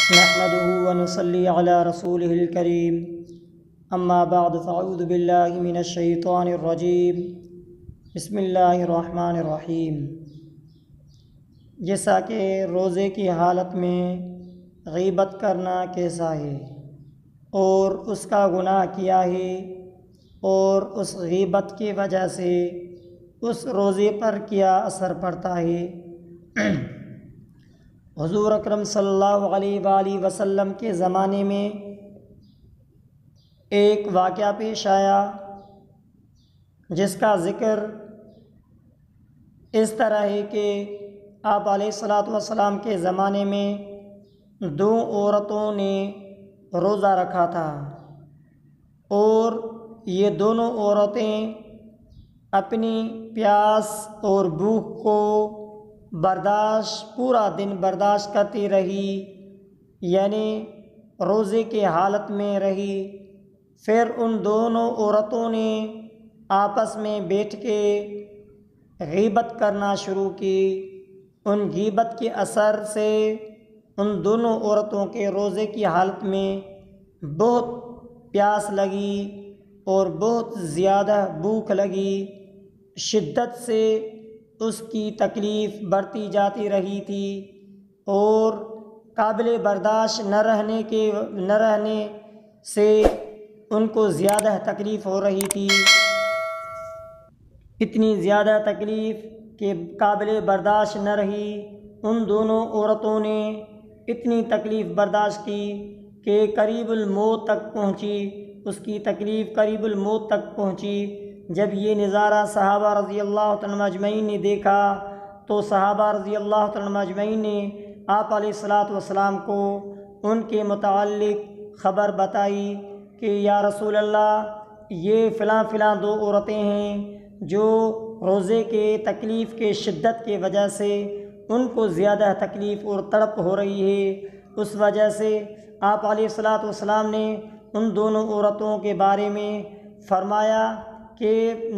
نحمده ونصلي على رسوله الكريم اما بعد فاعوذ باللہ من الشیطان الرجیم بسم اللہ الرحمن الرحیم۔ جیسا کہ روزے کی حالت میں غیبت کرنا کیسا ہے اور اس کا گناہ کیا ہے اور اس غیبت کی وجہ سے اس روزے پر کیا اثر پڑتا ہے، حضور اکرم صلی اللہ علیہ وآلہ وسلم کے زمانے میں ایک واقعہ پیش آیا جس کا ذکر اس طرح ہے کہ آپ علیہ الصلاۃ والسلام کے زمانے میں دو عورتوں نے روزہ رکھا تھا اور یہ دونوں عورتیں اپنی پیاس اور بھوک کو پورا دن برداشت کرتی رہی، یعنی روزے کی حالت میں رہی۔ پھر ان دونوں عورتوں نے آپس میں بیٹھ کے غیبت کرنا شروع کی۔ ان غیبت کے اثر سے ان دونوں عورتوں کے روزے کی حالت میں بہت پیاس لگی اور بہت زیادہ بھوک لگی، شدت سے اس کی تکلیف بڑھتی جاتی رہی تھی اور قابل برداشت نہ رہنے سے ان کو زیادہ تکلیف ہو رہی تھی، اتنی زیادہ تکلیف کہ قابل برداشت نہ رہی۔ ان دونوں عورتوں نے اتنی تکلیف برداشت کی کہ قریب الموت تک پہنچی، اس کی تکلیف قریب الموت تک پہنچی۔ جب یہ نظارہ صحابہ رضی اللہ تعالیٰ اجمعین نے دیکھا تو صحابہ رضی اللہ تعالیٰ اجمعین نے آپ علیہ الصلاۃ والسلام کو ان کے متعلق خبر بتائی کہ یا رسول اللہ، یہ فلاں دو عورتیں ہیں جو روزے کے تکلیف کے شدت کی وجہ سے ان کو زیادہ تکلیف اور تڑپ ہو رہی ہے۔ اس وجہ سے آپ علیہ الصلاۃ والسلام نے ان دونوں عورتوں کے بارے میں فرمایا کہ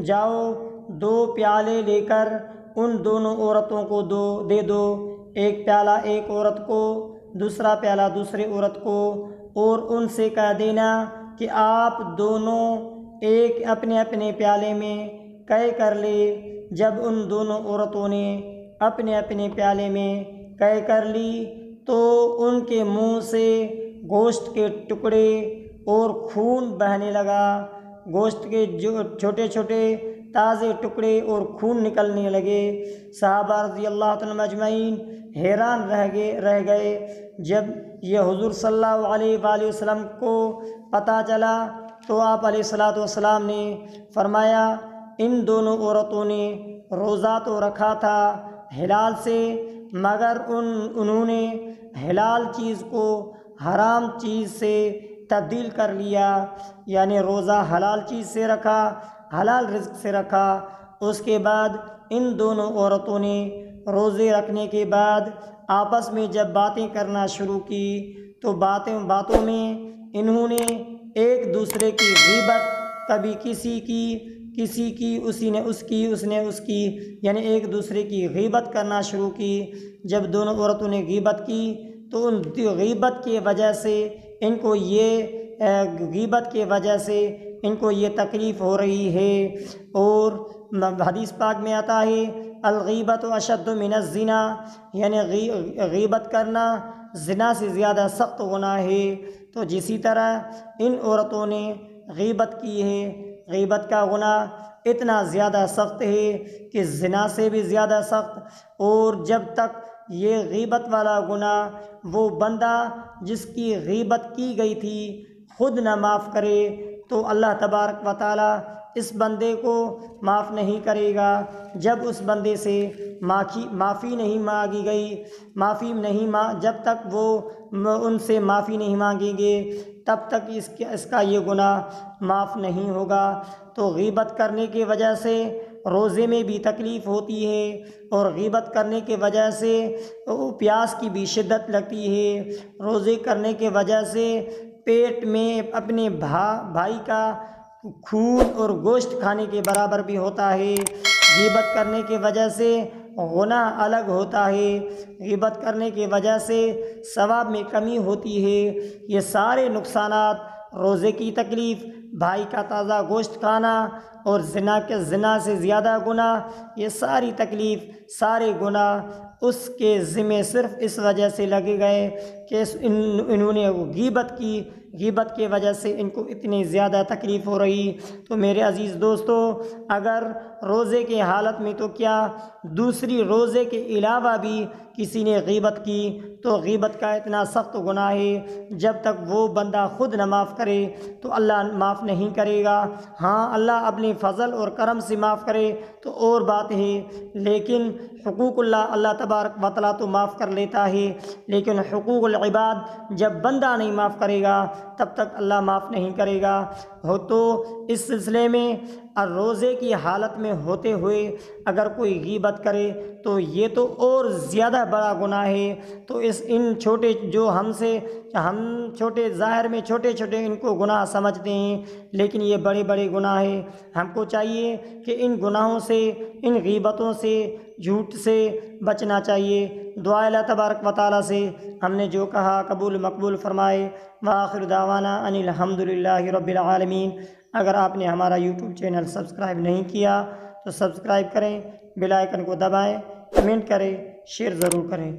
جاؤ، دو پیالے لے کر ان دونوں عورتوں کو دے دو، ایک پیالہ ایک عورت کو، دوسرا پیالہ دوسری عورت کو، اور ان سے کہہ دینا کہ آپ دونوں ایک اپنے اپنے پیالے میں قے کر لے۔ جب ان دونوں عورتوں نے اپنے اپنے پیالے میں قے کر لی تو ان کے منہ سے گوشت کے ٹکڑے اور خون بہنے لگا، گوشت کے جو چھوٹے چھوٹے تازے ٹکڑے اور خون نکلنے لگے۔ صحابہ رضی اللہ تعالیٰ اجمعین حیران رہ گئے۔ جب یہ حضور صلی اللہ علیہ وآلہ وسلم کو پتہ چلا تو آپ علیہ الصلاۃ والسلام نے فرمایا، ان دونوں عورتوں نے روزہ تو رکھا تھا حلال سے، مگر انہوں نے حلال چیز کو حرام چیز سے تبدیل کر لیا، یعنی روزہ حلال چیز سے رکھا، حلال رزق سے رکھا۔ اس کے بعد ان دونوں عورتوں نے روزے رکھنے کے بعد آپس میں جب باتیں کرنا شروع کی تو باتوں میں انہوں نے ایک دوسرے کی غیبت، کبھی کسی کی اسی نے اس کی، اس نے اس کی، یعنی ایک دوسرے کی غیبت کرنا شروع کی۔ جب دونوں عورتوں نے غیبت کی تو ان غیبت کی وجہ سے ان کو یہ تکلیف ہو رہی ہے۔ اور حدیث پاک میں آتا ہے الغیبت اشد من الزنا، یعنی غیبت کرنا زنا سے زیادہ سخت گناہ ہے۔ تو جسی طرح ان عورتوں نے غیبت کی ہے، غیبت کا گناہ اتنا زیادہ سخت ہے کہ زنا سے بھی زیادہ سخت، اور جب تک یہ غیبت والا گناہ وہ بندہ جس کی غیبت کی گئی تھی خود نہ معاف کرے تو اللہ تبارک و تعالی اس بندے کو معاف نہیں کرے گا۔ جب اس بندے سے معافی نہیں مانگی گئی، جب تک وہ ان سے معافی نہیں مانگیں گے تب تک اس کا یہ گناہ معاف نہیں ہوگا۔ تو غیبت کرنے کی وجہ سے روزے میں بھی تکلیف ہوتی ہے، اور غیبت کرنے کی وجہ سے پیاس کی بھی شدت لگتی ہے۔ روزے کرنے کی وجہ سے پیٹ میں اپنے بھائی کا خون اور گوشت کھانے کے برابر بھی ہوتا ہے۔ غیبت کرنے کی وجہ سے گناہ الگ ہوتا ہے، غیبت کرنے کی وجہ سے ثواب میں کمی ہوتی ہے۔ یہ سارے نقصانات، روزے کی تکلیف، بھائی کا تازہ گوشت کھانا اور زنا سے زیادہ گناہ، یہ ساری تکلیف، سارے گناہ اس کے ذمہ صرف اس وجہ سے لگے گئے کہ انہوں نے غیبت کی، غیبت کی وجہ سے ان کو اتنی زیادہ تکلیف ہو رہی۔ تو میرے عزیز دوستو، اگر روزے کے حالت میں تو کیا، دوسری روزے کے علاوہ بھی کسی نے غیبت کی تو غیبت کا اتنا سخت گناہ ہے، جب تک وہ بندہ خود نہ معاف کرے تو اللہ معاف نہیں کرے گا۔ ہاں، اللہ اپنے فضل اور کرم سے معاف کرے تو اور بات ہے، لیکن حقوق اللہ تبارک و تعالیٰ تو معاف کر لیتا ہے، لیکن حقوق العباد جب بندہ نہیں معاف کرے گا تب تک اللہ معاف نہیں کرے گا۔ تو اس سلسلے میں روزے کی حالت میں ہوتے ہوئے اگر کوئی غیبت کرے تو یہ تو اور زیادہ بڑا گناہ ہے۔ تو ان چھوٹے جو ہم چھوٹے ظاہر میں چھوٹے چھوٹے ان کو گناہ سمجھتے ہیں، لیکن یہ بڑے بڑے گناہ ہیں۔ ہم کو چاہیے کہ ان گناہوں سے، ان غیبتوں سے، جھوٹ سے بچنا چاہیے۔ دعا اللہ تبارک و تعالیٰ سے ہم نے جو کہا قبول مقبول فرمائے۔ وآخر دعوانا ان الحمد للہ رب العالمین۔ اگر آپ نے ہمارا یوٹیوب چینل سبسکرائب نہیں کیا تو سبسکرائب کریں، بیل آئیکن کو دبائیں، کمنٹ کریں، شیئر ضرور کریں۔